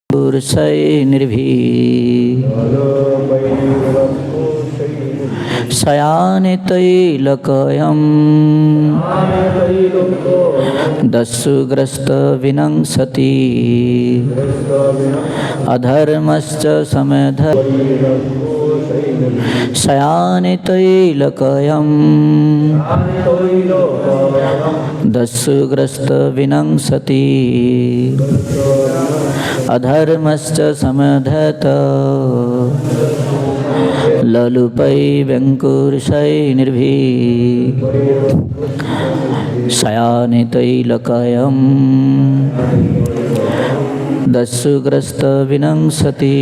पुरुषै निर्भीः शयाने तैलकयम् दस्युग्रस्तविनङ्क्षति अधर्मश्च समध शयाने तैलकयम् दस्युग्रस्तविनङ्क्षति अधर्मश्च समधत ललुपै व्यङ्कुशै निर्भीः शयाने तैलकयम् दस्युग्रस्तविनङ्क्षति।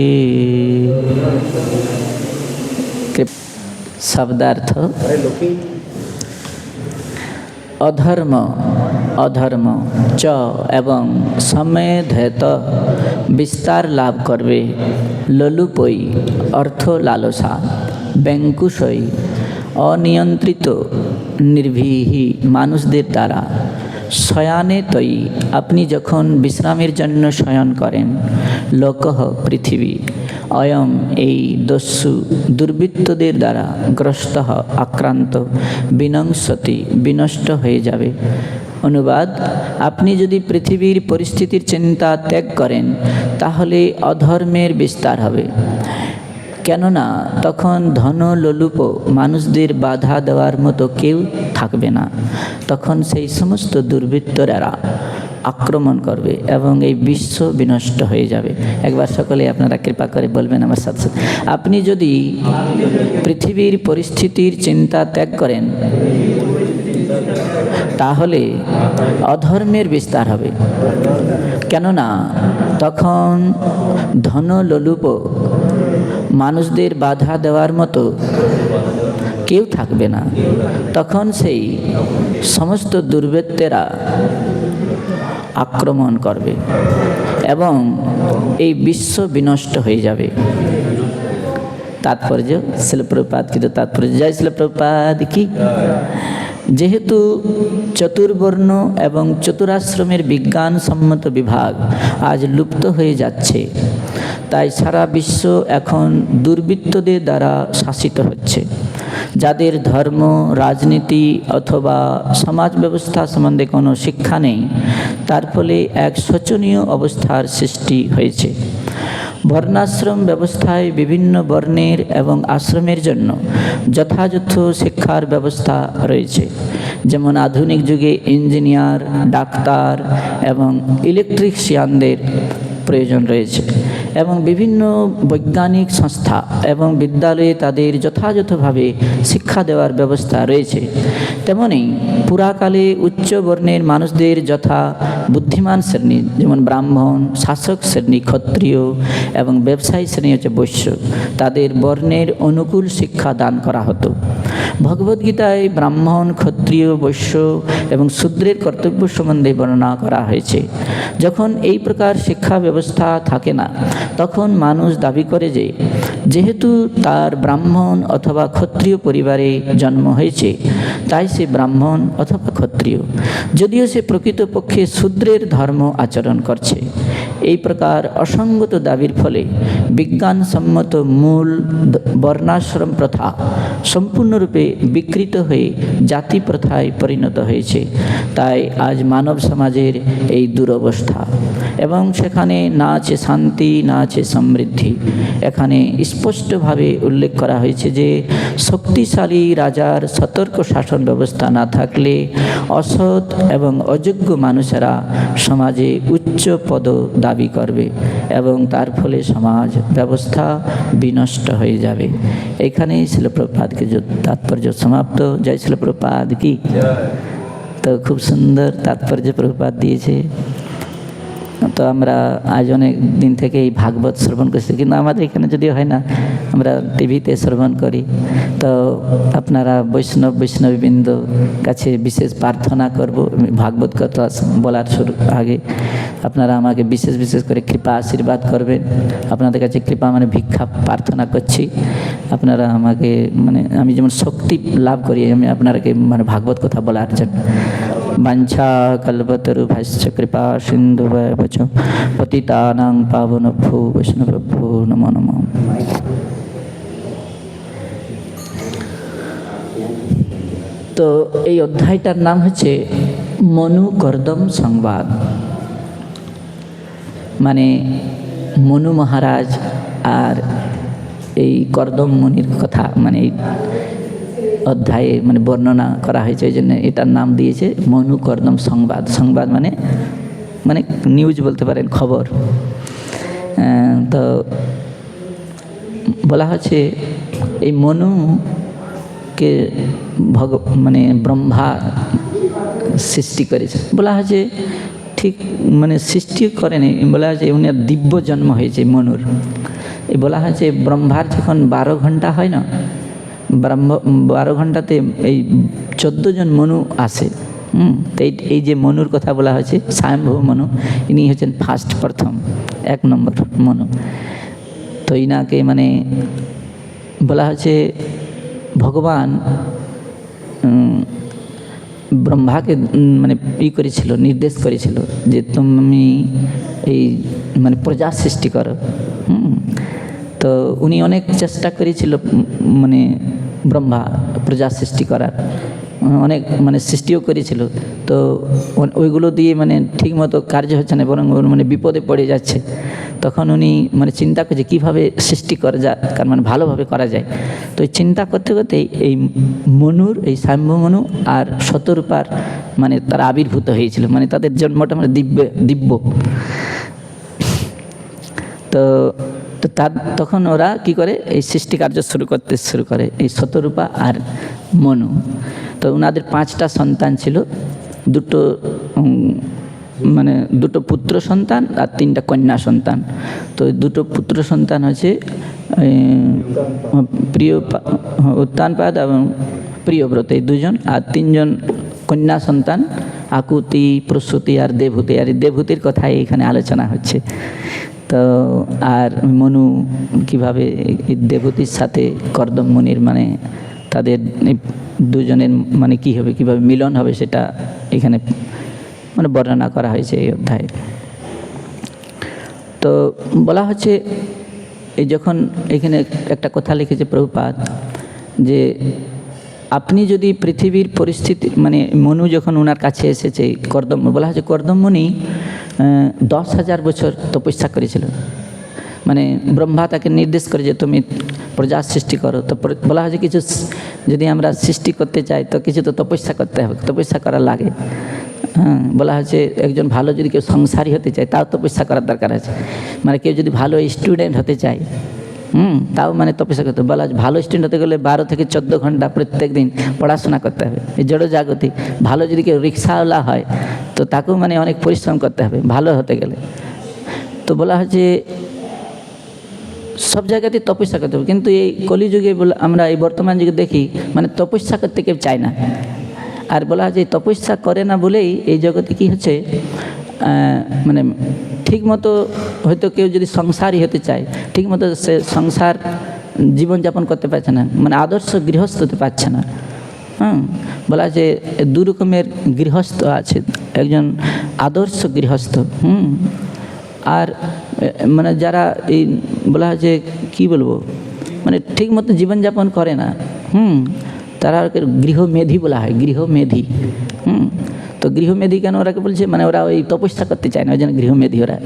शब्दार्थ अधर्म अधर्म च एवं समेधेत विस्तार लाभ करबे ललुपई अर्थ लालसा ব্যঙ্কুশই অনিয়ন্ত্রিত নির্ভীহি মানুষদের দ্বারা শয়ানে তৈ আপনি যখন বিশ্রামের জন্য শয়ন করেন লোকঃ পৃথিবী অয়ম এই দস্যু দুর্বৃত্তদের দ্বারা গ্রস্ত আক্রান্ত বিনংসতি বিনষ্ট হয়ে যাবে। অনুবাদ, আপনি যদি পৃথিবীর পরিস্থিতির চিন্তা ত্যাগ করেন তাহলে অধর্মের বিস্তার হবে, কেননা তখন ধন লোলুপ মানুষদের বাধা দেওয়ার মতো কেউ থাকবে না। তখন সেই সমস্ত দুর্বৃত্তরা আক্রমণ করবে এবং এই বিশ্ব বিনষ্ট হয়ে যাবে। একবার সকলে আপনারা কৃপা করে বলবেন আমার সাথে সাথে, আপনি যদি পৃথিবীর পরিস্থিতির চিন্তা ত্যাগ করেন তাহলে অধর্মের বিস্তার হবে, কেননা তখন ধন লোলুপ মানুষদের বাধা দেওয়ার মতো কেউ থাকবে না। তখন সেই সমস্ত দুর্বৃত্তেরা আক্রমণ করবে এবং এই বিশ্ব বিনষ্ট হয়ে যাবে। তাৎপর্য শিল প্রভুপাদ কি তাৎপর্য, জয় শিল প্রভুপাদ কি। যেহেতু চতুর্বর্ণ এবং চতুরাশ্রমের বিজ্ঞানসম্মত বিভাগ আজ লুপ্ত হয়ে যাচ্ছে, তাই সারা বিশ্ব এখন দুর্বৃত্তদের দ্বারা শাসিত হচ্ছে, যাদের ধর্ম, রাজনীতি অথবা সমাজ ব্যবস্থা সম্বন্ধে কোনো শিক্ষা নেই। তার ফলে এক শোচনীয় অবস্থার সৃষ্টি হয়েছে। বর্ণাশ্রম ব্যবস্থায় বিভিন্ন বর্ণের এবং আশ্রমের জন্য যথাযথ শিক্ষার ব্যবস্থা রয়েছে, যেমন আধুনিক যুগে ইঞ্জিনিয়ার, ডাক্তার এবং ইলেকট্রিশিয়ানদের প্রয়োজন রয়েছে এবং বিভিন্ন বৈজ্ঞানিক সংস্থা এবং বিদ্যালয়ে তাদের যথাযথভাবে শিক্ষা দেওয়ার ব্যবস্থা রয়েছে। তেমনি পুরাকালে উচ্চ বর্ণের মানুষদের যথা বুদ্ধিমান শ্রেণী যেমন ব্রাহ্মণ, শাসক শ্রেণী ক্ষত্রিয় এবং ব্যবসায়ী শ্রেণী হচ্ছে বৈশ্য, তাদের বর্ণের অনুকূল শিক্ষা দান করা হতো। ভগবদ্গীতায় ব্রাহ্মণ, ক্ষত্রিয়, বৈশ্য এবং শূদ্রের কর্তব্য সম্বন্ধে বর্ণনা করা হয়েছে। যখন এই প্রকার শিক্ষা ব্যবস্থা থাকে না, তখন মানুষ দাবি করে যে যেহেতু তার ব্রাহ্মণ অথবা ক্ষত্রিয় পরিবারে জন্ম হয়েছে, তাই সে ব্রাহ্মণ অথবা ক্ষত্রিয়, যদিও সে প্রকৃতপক্ষে শূদ্রের ধর্ম আচরণ করছে। এই প্রকার অসঙ্গত দাবির ফলে বিজ্ঞানসম্মত মূল বর্ণাশ্রম প্রথা সম্পূর্ণরূপে বিকৃত হয়ে জাতি প্রথায় পরিণত হয়েছে। তাই আজ মানব সমাজের এই দুরবস্থা এবং সেখানে না আছে শান্তি, না আছে সমৃদ্ধি। এখানে স্পষ্টভাবে উল্লেখ করা হয়েছে যে শক্তিশালী রাজার সতর্ক শাসন ব্যবস্থা না থাকলে অসৎ এবং অযোগ্য মানুষেরা সমাজে উচ্চ পদ দাবি করবে এবং তার ফলে সমাজ ব্যবস্থা বিনষ্ট হয়ে যাবে। এখানেই শিল প্রভুপাদকে তাৎপর্য সমাপ্ত। জয় শিল প্রভুপাদ কি। তো খুব সুন্দর তাৎপর্য প্রভুপাদ দিয়েছে। তো আমরা আজ অনেক দিন থেকে এই ভাগবত শ্রবণ করছি, কিন্তু আমাদের এখানে যদিও হয় না, আমরা টিভিতে শ্রবণ করি। তো আপনারা বৈষ্ণববৃন্দ কাছে বিশেষ প্রার্থনা করব, ভাগবত কথা বলার আগে আপনারা আমাকে বিশেষ করে কৃপা আশীর্বাদ করবেন। আপনাদের কাছে কৃপা মানে ভিক্ষা প্রার্থনা করছি। আপনারা আমাকে আমি যেমন শক্তি লাভ করি আমি আপনাকে ভাগবত কথা বলার জন্য वाञ्छाकल्पतरुभ्यश्च कृपा सिन्धुभ्येव च पतितानां पावनेभ्यो वैष्णवेभ्यो नमो नमः। তো এই অধ্যায়টার নাম হচ্ছে মনু কর্দম সংবাদ, মানে মনু মহারাজ আর এই কর্দম মুনির কথা মানে এই অধ্যায়ে মানে বর্ণনা করা হয়েছে, এই জন্য এটার নাম দিয়েছে মনু কর্দম সংবাদ। সংবাদ মানে মানে নিউজ বলতে পারেন, খবর। তো বলা হচ্ছে এই মনুকে মানে ব্রহ্মা সৃষ্টি করেছে। বলা হচ্ছে ঠিক মানে সৃষ্টি করেনি, বলা হচ্ছে উনি দিব্য জন্ম হয়েছে মনুর। এই বলা হয়েছে ব্রহ্মার যখন 12 ঘন্টা হয় না, 12 ঘন্টাতে এই 14 জন মনু আসে। তো এই যে মনুর কথা বলা হয়েছে স্বয়ম্ভু মনু, ইনি হচ্ছেন প্রথম 1 নম্বর মনু। তো ইনাকে মানে বলা হচ্ছে ভগবান ব্রহ্মাকে মানে করেছিল, নির্দেশ করেছিল যে তুমি এই মানে প্রজা সৃষ্টি করো। তো উনি অনেক চেষ্টা করেছিল মানে ব্রহ্মা প্রজা সৃষ্টি করার, অনেক মানে সৃষ্টিও করেছিল। তো ওইগুলো দিয়ে মানে ঠিকমতো কার্য হচ্ছে না, বরং মানে বিপদে পড়ে যাচ্ছে। তখন উনি মানে চিন্তা করছে কীভাবে সৃষ্টি করা যায়, কারণ মানে ভালোভাবে করা যায়। তো এই চিন্তা করতে করতেই এই মনুর এই স্বয়ম্ভু মনু আর শতরূপার মানে তারা আবির্ভূত হয়েছিল, মানে তাদের জন্মটা মানে দিব্য। তো তখন ওরা কি করে এই সৃষ্টি কার্য শুরু করে এই শতরূপা আর মনু। তো ওনাদের 5টা সন্তান ছিল, দুটো পুত্র সন্তান আর 3টা কন্যা সন্তান। তো 2টো পুত্র সন্তান হচ্ছে উত্তানপাদ এবং প্রিয়ব্রত, এই 2জন, আর 3জন কন্যা সন্তান আকুতি, প্রসূতি আর দেবহূতি। আর দেবহূতির কথাই এখানে আলোচনা হচ্ছে। তো আর মনু কীভাবে দেবহূতির সাথে কর্দম মুনির মানে তাদের 2জনের মানে কী হবে, কীভাবে মিলন হবে, সেটা এখানে মানে বর্ণনা করা হয়েছে এই অধ্যায়ে। তো বলা হচ্ছে এই যখন এখানে একটা কথা লিখেছে প্রভুপাদ যে আপনি যদি পৃথিবীর পরিস্থিতি মানে মনু যখন ওনার কাছে এসেছে কর্দম, বলা হচ্ছে কর্দম মুনি 10,000 বছর তপস্যা করেছিল। মানে ব্রহ্মা তাকে নির্দেশ করে যে তুমি প্রজা সৃষ্টি করো। তো বলা হয়েছে কিছু যদি আমরা সৃষ্টি করতে চাই তো কিছু তো তপস্যা করতে হবে, তপস্যা করা লাগে। বলা হচ্ছে একজন ভালো যদি কেউ সংসারী হতে চায় তাও তপস্যা করার দরকার আছে। মানে কেউ যদি ভালো স্টুডেন্ট হতে চায় তাও মানে তপস্যা করতে হবে। বলা হচ্ছে ভালো স্টুডেন্ট হতে গেলে 12 থেকে 14 ঘন্টা প্রত্যেক দিন পড়াশোনা করতে হবে, এই জড় জাগতিক। ভালো যদি কেউ রিক্সাওয়ালা হয় তো তাকেও মানে অনেক পরিশ্রম করতে হবে ভালো হতে গেলে। তো বলা হচ্ছে সব জায়গাতেই তপস্যা করতে হবে, কিন্তু এই কলিযুগে আমরা এই বর্তমান যুগে দেখি মানে তপস্যা করতে কেউ চায় না। আর বলা হয় যে তপস্যা করে না বলেই এই জগতে কী হচ্ছে মানে ঠিকমতো হয়তো কেউ যদি সংসারই হতে চায় ঠিকমতো সে সংসার জীবনযাপন করতে পারছে না, মানে আদর্শ গৃহস্থ হতে পারছে না। বলা যে 2 রকমের গৃহস্থ আছে, একজন আদর্শ গৃহস্থ আর মানে যারা এই বলা হয় যে কী বলবো মানে ঠিকমতো জীবনযাপন করে না, তারা গৃহমেধি বলা হয়, গৃহমেধি। তো গৃহমেধি কেন ওরাকে বলছে, মানে ওরা ওই তপস্যা করতে চায় না, ওই জন্য গৃহমেধি ওরা।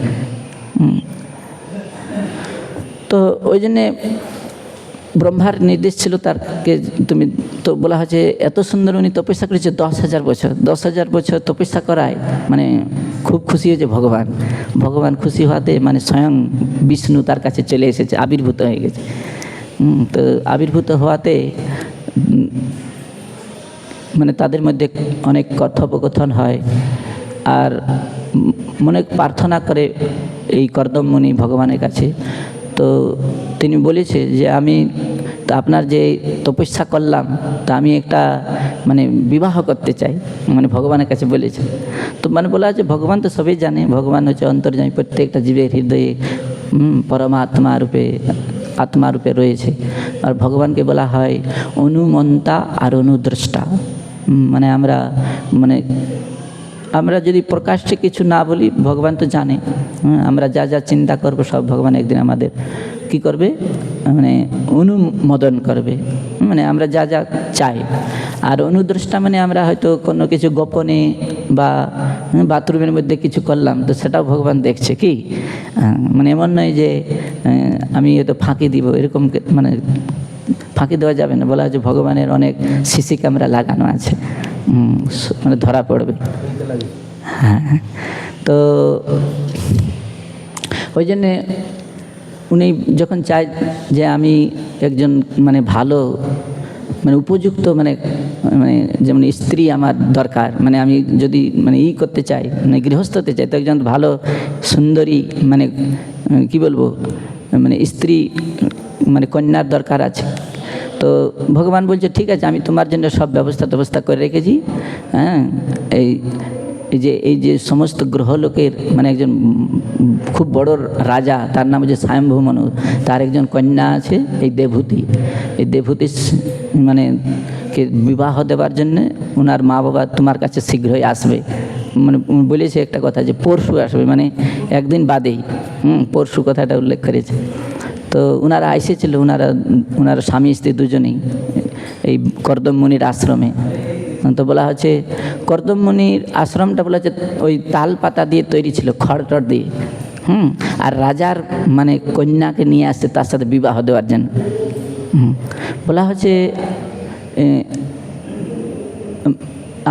তো ওই জন্যে ব্রহ্মার নির্দেশ ছিল তারকে তুমি, তো বলা হচ্ছে এত সুন্দর উনি তপস্যা করেছে 10,000 বছর। 10,000 বছর তপস্যা করায় মানে খুব খুশি হয়েছে ভগবান। ভগবান খুশি হওয়াতে মানে স্বয়ং বিষ্ণু তার কাছে চলে এসেছে, আবির্ভূত হয়ে গেছে। তো আবির্ভূত হওয়াতে মানে তাদের মধ্যে অনেক কথোপকথন হয় আর অনেক প্রার্থনা করে এই কর্দম মুনি ভগবানের কাছে। তো তিনি বলেছে যে আমি তো আপনার যে তপস্যা করলাম তা আমি একটা মানে বিবাহ করতে চাই, মানে ভগবানের কাছে বলেছে। তো মানে বলা আছে ভগবান তো সবই জানে, ভগবান হচ্ছে অন্তর্যামী, প্রত্যেকটা জীবের হৃদয়ে পরমাত্মা রূপে আত্মা রূপে রয়েছে। আর ভগবানকে বলা হয় অনুমন্তা আর অনুদ্রষ্টা। মানে আমরা মানে আমরা যদি প্রকাশ্যে কিছু না বলি, ভগবান তো জানে। আমরা যা যা চিন্তা করব সব ভগবান একদিন আমাদের কি করবে, মানে অনুমোদন করবে, মানে আমরা যা যা চাই। আর অনুদ্রষ্টা মানে আমরা হয়তো কোনো কিছু গোপনে বা বাথরুমের মধ্যে কিছু করলাম, তো সেটাও ভগবান দেখছে কি, মানে এমন নয় যে আমি হয়তো ফাঁকি দিব, এরকম মানে ফাঁকি দেওয়া যাবে না। বলা হচ্ছে ভগবানের অনেক সিসি ক্যামেরা লাগানো আছে, মানে ধরা পড়বে। হ্যাঁ, তো ওই জন্যে উনি যখন চায় যে আমি একজন মানে ভালো মানে উপযুক্ত মানে মানে যেমন স্ত্রী আমার দরকার, মানে আমি যদি মানে করতে চাই, মানে গৃহস্থ হতে চাই, তো একজন ভালো সুন্দরী মানে কি বলবো মানে স্ত্রী মানে কন্যার দরকার আছে। তো ভগবান বলছে ঠিক আছে, আমি তোমার জন্য সব ব্যবস্থা করে রেখেছি। হ্যাঁ, এই যে সমস্ত গ্রহলোকের মানে একজন খুব বড় রাজা, তার নাম হচ্ছে স্বয়ম্ভু মনু, তার একজন কন্যা আছে এই দেবহূতি। এই দেবহূতি মানে কে বিবাহ দেওয়ার জন্যে ওনার মা বাবা তোমার কাছে শীঘ্রই আসবে, মানে বলেছে একটা কথা যে পরশু আসবে, মানে একদিন বাদেই। পরশু কথাটা উল্লেখ করেছে। তো ওনারা এসেছিল, ওনার স্বামী স্ত্রী দুজনেই এই কর্দম মুনির আশ্রমে। তো বলা হচ্ছে কর্দম মুনির আশ্রমটা বলা হচ্ছে ওই তাল পাতা দিয়ে তৈরি ছিল, খড়টড় দিয়ে। আর রাজার মানে কন্যাকে নিয়ে আসছে তার সাথে বিবাহ দেওয়ার জন্য। বলা হচ্ছে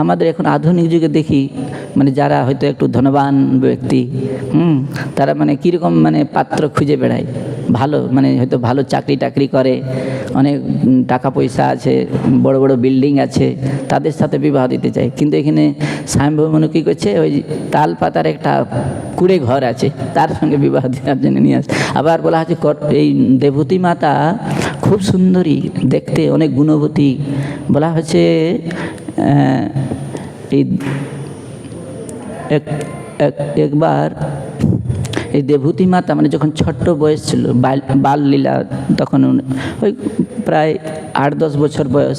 আমাদের এখন আধুনিক যুগে দেখি মানে যারা হয়তো একটু ধনবান ব্যক্তি, তারা মানে কীরকম মানে পাত্র খুঁজে বেড়ায়, ভালো মানে হয়তো ভালো চাকরি টাকরি করে, অনেক টাকা পয়সা আছে, বড় বড় বিল্ডিং আছে, তাদের সাথে বিবাহ দিতে চায়। কিন্তু এখানে স্বয়ম্ভু মনু কী করছে, ওই তাল পাতার একটা কুড়ে ঘর আছে, তার সঙ্গে বিবাহ দেওয়ার জন্য নিয়ে আসে। আবার বলা হচ্ছে এই দেবহূতি মাতা খুব সুন্দরী দেখতে, অনেক গুণবতী। বলা হচ্ছে এই একবার এই দেবহূতি মাতা মানে যখন ছোট্ট বয়স ছিল, বাল লীলা, তখন ওই প্রায় 8-10 বছর বয়স।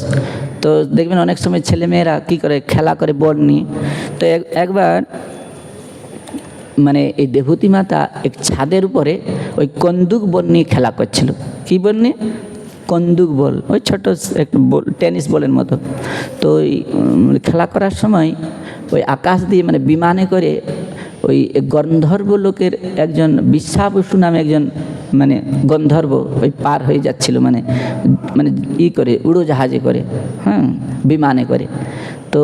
তো দেখবেন অনেক সময় ছেলেমেয়েরা কী করে, খেলা করে বল নিয়ে। তো একবার মানে এই দেবহূতি মাতা এক ছাদের উপরে ওই কন্দুক বল নিয়ে খেলা করছিল। কী বল নিয়ে? কন্দুক বল, ওই ছোটো একটু বল, টেনিস বলের মতো। তো ওই খেলা করার সময় ওই আকাশ দিয়ে মানে বিমানে করে ওই গন্ধর্ব লোকের একজন বিশ্বাবসু নামে একজন মানে গন্ধর্ব ওই পার হয়ে যাচ্ছিল, মানে মানে করে উড়োজাহাজে করে, বিমানে করে। তো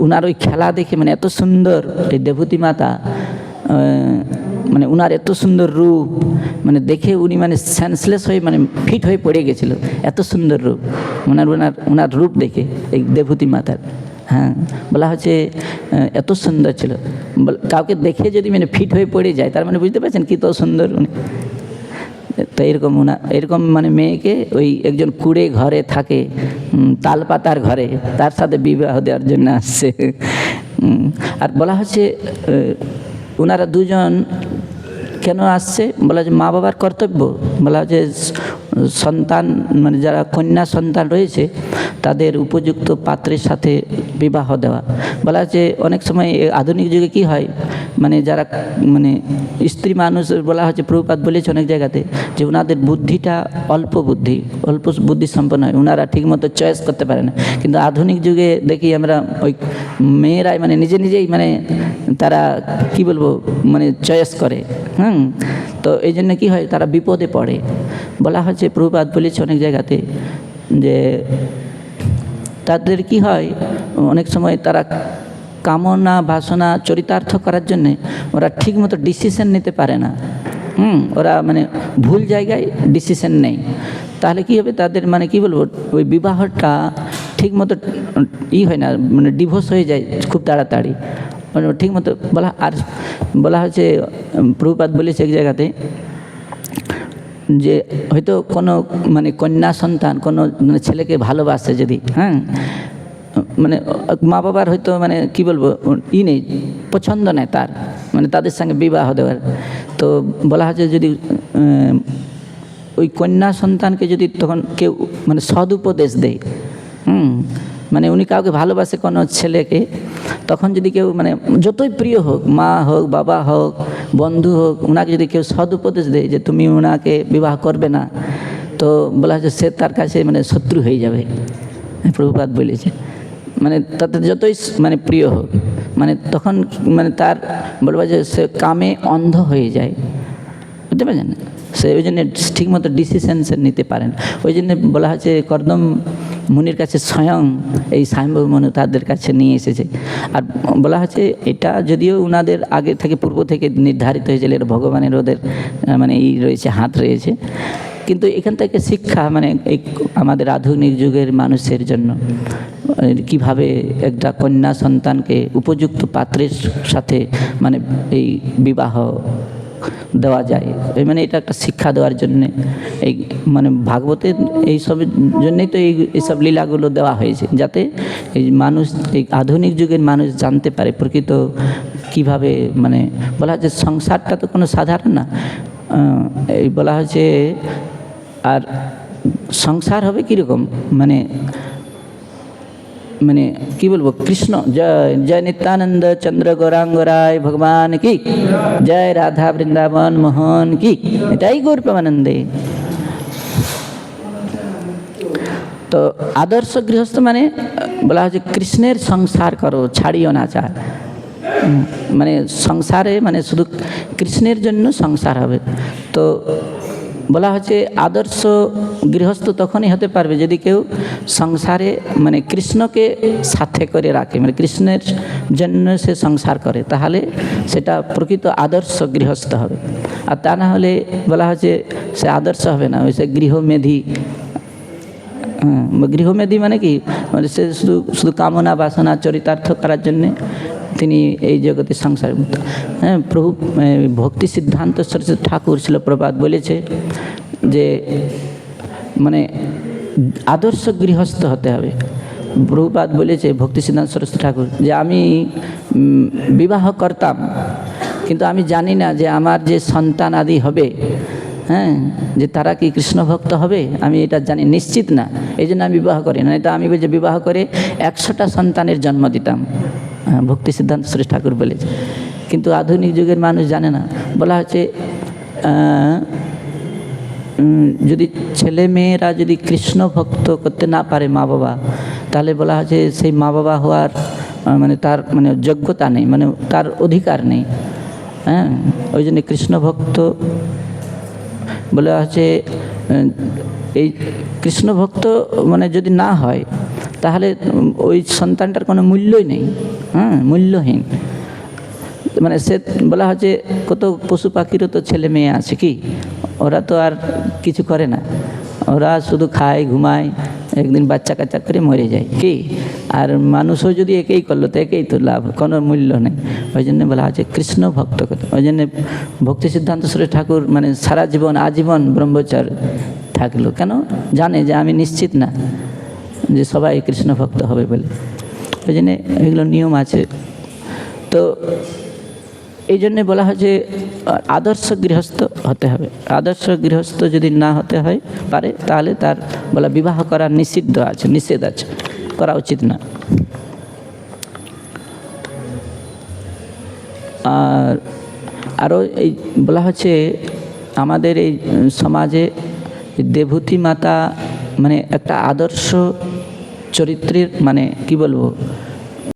ওনার ওই খেলা দেখে মানে এত সুন্দর এই দেবহূতি মাতা, মানে ওনার এত সুন্দর রূপ মানে দেখে উনি মানে সেন্সলেস হয়ে মানে ফিট হয়ে পড়ে গেছিল, এত সুন্দর রূপ ওনার রূপ দেখে এই দেবহূতি মাতার। বলা হচ্ছে এত সুন্দর ছিল, কাউকে দেখে যদি মানে ফিট হয়ে পড়ে যায়, তার মানে বুঝতে পারছেন কী তো সুন্দর উনি। তো এরকম মানে মেয়েকে ওই একজন কুড়ে ঘরে থাকে, তাল পাতার ঘরে, তার সাথে বিবাহ দেওয়ার জন্য আসছে। আর বলা হচ্ছে ওনারা দুজন কেন আসছে, বলা হচ্ছে মা বাবার কর্তব্য। বলা হচ্ছে সন্তান মানে যারা কন্যা সন্তান রয়েছে তাদের উপযুক্ত পাত্রের সাথে বিবাহ দেওয়া। বলা হচ্ছে অনেক সময় আধুনিক যুগে কি হয়, মানে যারা মানে স্ত্রী মানুষ, বলা হচ্ছে প্রভুপাদ বলেছে অনেক জায়গাতে যে ওনাদের বুদ্ধিটা অল্প বুদ্ধি সম্পন্ন হয়, ওনারা ঠিকমতো চয়েস করতে পারে না। কিন্তু আধুনিক যুগে দেখি আমরা ওই মেয়েরাই মানে নিজেই মানে তারা কি বলবো মানে চয়েস করে। তো এই জন্য কী হয়, তারা বিপদে পড়ে। বলা হচ্ছে প্রভুপাদ বলেছে অনেক জায়গাতে যে তাদের কি হয়, অনেক সময় তারা কামনা বাসনা চরিতার্থ করার জন্যে ওরা ঠিকমতো ডিসিশন নিতে পারে না। ওরা মানে ভুল জায়গায় ডিসিশন নেয়। তাহলে কি হবে, তাদের মানে কি বলবো ওই বিবাহটা ঠিকমতো হয় না, মানে ডিভোর্স হয়ে যায় খুব তাড়াতাড়ি, মানে ঠিকমতো বলা হচ্ছে প্রভুপাদ বলেছে এক জায়গাতে যে হয়তো কোনো মানে কন্যা সন্তান কোনো মানে ছেলেকে ভালোবাসে যদি, মানে মা বাবার হয়তো মানে কি বলবো নেই, পছন্দ নেই তার, মানে তাদের সঙ্গে বিবাহ দেওয়ার। তো বলা হচ্ছে যদি ওই কন্যা সন্তানকে যদি তখন কেউ মানে সদুপদেশ দেয়, মানে উনি কাউকে ভালোবাসে কোনো ছেলেকে, তখন যদি কেউ মানে যতই প্রিয় হোক, মা হোক, বাবা হোক, বন্ধু হোক, ওনাকে যদি কেউ সদুপদেশ দেয় যে তুমি ওনাকে বিবাহ করবে না, তো বলা হচ্ছে সে তার কাছে মানে শত্রু হয়ে যাবে। প্রভুপাদ বলেছে মানে তাতে যতই মানে প্রিয় হোক, মানে তখন মানে তার বলবো যে সে কামে অন্ধ হয়ে যায়, বুঝতে পারছেন? সে ওই জন্য ঠিকমতো ডিসিশন সে নিতে পারেন। ওই জন্য বলা হচ্ছে কর্দম মুনির কাছে স্বয়ং এই স্বয়ম্ভব মনু তাদের কাছে নিয়ে এসেছে। আর বলা হচ্ছে এটা যদিও ওনাদের আগে থেকে পূর্ব থেকে নির্ধারিত হয়েছিল, এর ভগবানের ওদের মানে এই রয়েছে, হাত রয়েছে, কিন্তু এখান থেকে শিক্ষা মানে এই আমাদের আধুনিক যুগের মানুষের জন্য কিভাবে একটা কন্যা সন্তানকে উপযুক্ত পাত্রের সাথে মানে এই বিবাহ দেওয়া যায়, মানে এটা একটা শিক্ষা দেওয়ার জন্যে এই মানে ভাগবতের এইসবের জন্যেই তো এইসব লীলাগুলো দেওয়া হয়েছে, যাতে এই মানুষ এই আধুনিক যুগের মানুষ জানতে পারে প্রকৃত কিভাবে মানে বলা হচ্ছে সংসারটা তো কোনো সাধারণ না, এই বলা হচ্ছে আর সংসার হবে কীরকম মানে মানে কি বলবো, কৃষ্ণ জয় জয় নিত্যানন্দ চন্দ্র গৌরাঙ্গ রায় ভগবান কি জয়, রাধা বৃন্দাবন মোহন কি, এটাই গৌর প্রেমানন্দে। তো আদর্শ গৃহস্থ মানে বলা হচ্ছে কৃষ্ণের সংসার করো, ছাড়িও না চায়, মানে সংসারে মানে শুধু কৃষ্ণের জন্য সংসার হবে। তো বলা হচ্ছে আদর্শ গৃহস্থ তখনই হতে পারবে যদি কেউ সংসারে মানে কৃষ্ণকে সাথে করে রাখে, মানে কৃষ্ণের জন্য সে সংসার করে, তাহলে সেটা প্রকৃত আদর্শ গৃহস্থ হবে। আর তা না হলে বলা হচ্ছে সে আদর্শ হবে না, সে গৃহমেধি। গৃহমেধি মানে কি, মানে সে শুধু শুধু কামনা বাসনা চরিতার্থ করার জন্যে তিনি এই জগতে সংসার। হ্যাঁ, প্রভু ভক্তি সিদ্ধান্ত সরস্বতী ঠাকুর ছিল প্রবাদ বলেছে যে মানে আদর্শ গৃহস্থ হতে হবে। প্রভুপাদ বলেছে ভক্তি সিদ্ধান্ত সরস্বতী ঠাকুর যে আমি বিবাহ করতাম, কিন্তু আমি জানি না যে আমার যে সন্তান আদি হবে, হ্যাঁ, যে তারা কি কৃষ্ণ ভক্ত হবে, আমি এটা জানি নিশ্চিত না, এই জন্য আমি বিবাহ করি না। এটা আমি যে বিবাহ করে 100টা সন্তানের জন্ম দিতাম, ভক্তি সিদ্ধান্ত সরস্বতী ঠাকুর বলেছে। কিন্তু আধুনিক যুগের মানুষ জানে না। বলা হচ্ছে যদি ছেলে মেয়েরা যদি কৃষ্ণ ভক্ত করতে না পারে মা বাবা, তাহলে বলা হচ্ছে সেই মা বাবা হওয়ার মানে তার মানে যোগ্যতা নেই, মানে তার অধিকার নেই। হ্যাঁ, ওই জন্য কৃষ্ণ ভক্ত বলা হচ্ছে এই কৃষ্ণ ভক্ত মানে যদি না হয় তাহলে ওই সন্তানটার কোনো মূল্যই নেই, হ্যাঁ, মূল্যহীন। মানে সে বলা হচ্ছে কত পশু পাখিরও তো ছেলে মেয়ে আছে, কি ওরা তো আর কিছু করে না, ওরা শুধু খায় ঘুমায়, একদিন বাচ্চা কাচ্চা করে মরে যায়, কি আর মানুষও যদি একেই করলো তো একেই তো লাভ, কোনো মূল্য নেই। ওই জন্য বলা হচ্ছে কৃষ্ণ ভক্ত কথা। ওই জন্য ভক্তি সিদ্ধান্ত সরস্বতী ঠাকুর মানে সারা জীবন আজীবন ব্রহ্মচার থাকলো, কেন জানে যে আমি নিশ্চিত না যে সবাই কৃষ্ণ ভক্ত হবে বলে। ওই জন্য এগুলো নিয়ম আছে। তো এই জন্যে বলা হয় যে আদর্শ গৃহস্থ হতে হবে। আদর্শ গৃহস্থ যদি না হতে হয় পারে তাহলে তার বলা বিবাহ করার নিষিদ্ধ আছে, নিষেধ আছে, করা উচিত না। আর আরও এই বলা হচ্ছে আমাদের এই সমাজে দেবহূতি মাতা মানে একটা আদর্শ চরিত্রের মানে কি বলবো